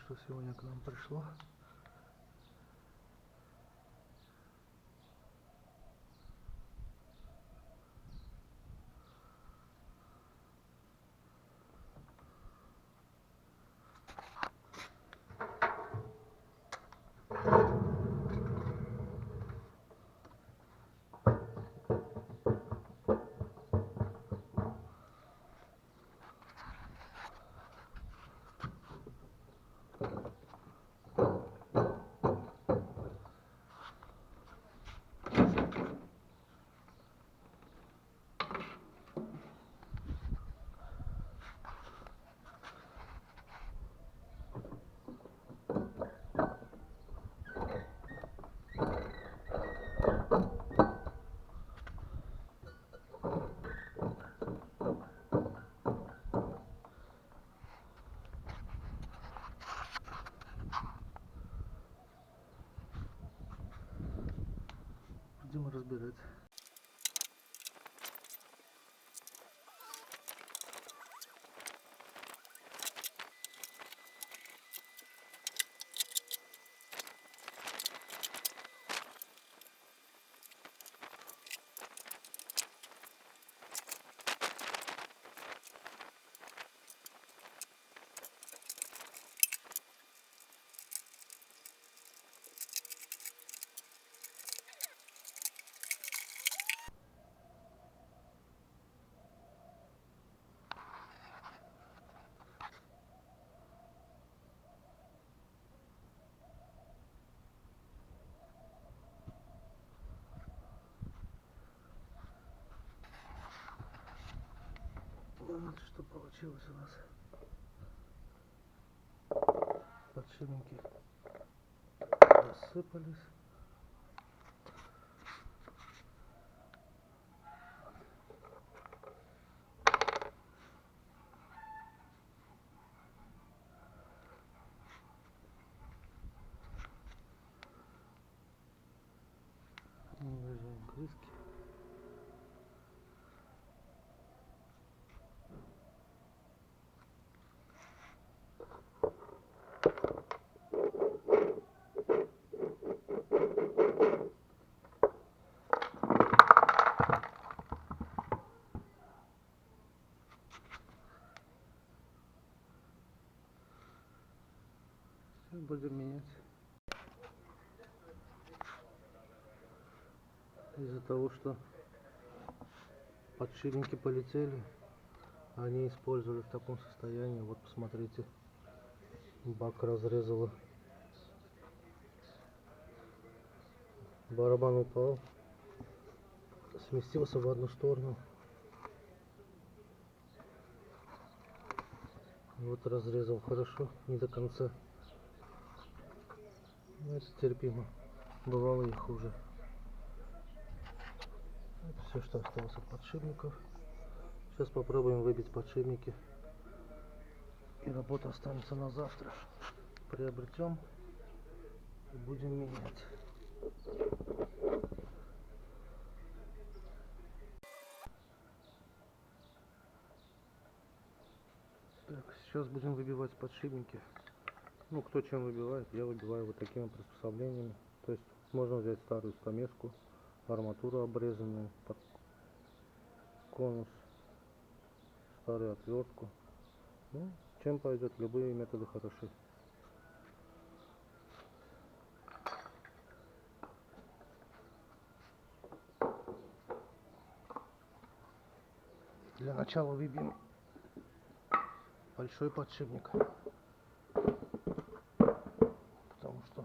что сегодня к нам пришло. Будем разбирать. Вот что получилось у нас. Подшипники рассыпались. Выжимаем крышки. Сейчас будем менять. Из-за того, что подшипники полетели, они использовали в таком состоянии. Вот посмотрите, бак разрезало, барабан упал, сместился в одну сторону. Вот разрезал хорошо, не до конца. Но это терпимо, бывало и хуже. Это все, что осталось от подшипников. Сейчас попробуем выбить подшипники, и работа останется на завтра. Приобретем и будем менять. Так, сейчас будем выбивать подшипники. Ну, кто чем выбивает, я выбиваю вот такими приспособлениями. То есть можно взять старую стамеску, арматуру обрезанную под конус, старую отвертку. Ну, чем пойдет, любые методы хороши. Для начала выбьем большой подшипник, потому что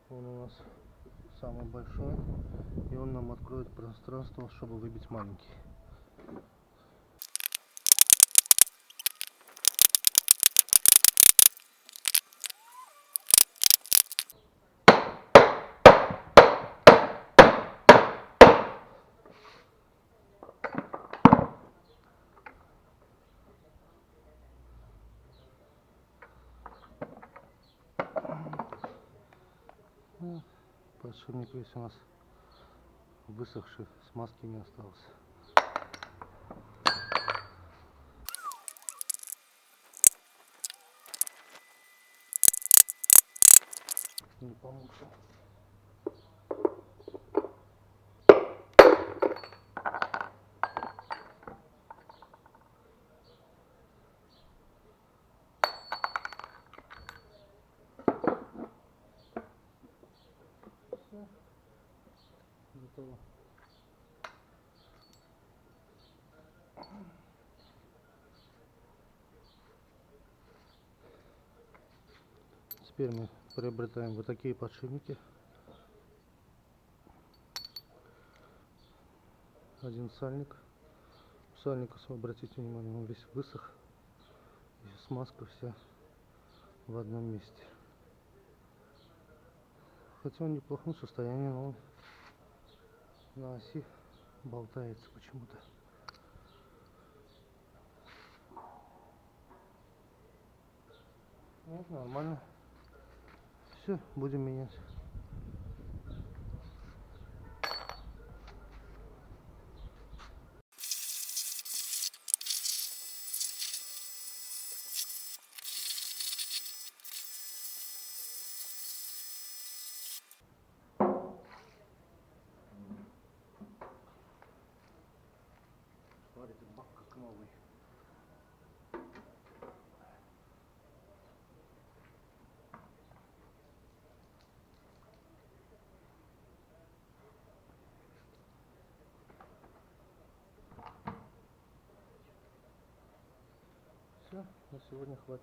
он у нас самый большой, и он нам откроет пространство, чтобы выбить маленький. Подшипник весь у нас высохший, смазки не осталось. не помучил. Все, готово. Теперь мы приобретаем вот такие подшипники. Один сальник. У сальника, обратите внимание, он весь высох. И смазка вся в одном месте. Хотя он в неплохом состоянии, но он на оси болтается почему-то. Ну, нормально. Все, будем менять. Смотрите, бак как новый. Все, на сегодня хватит.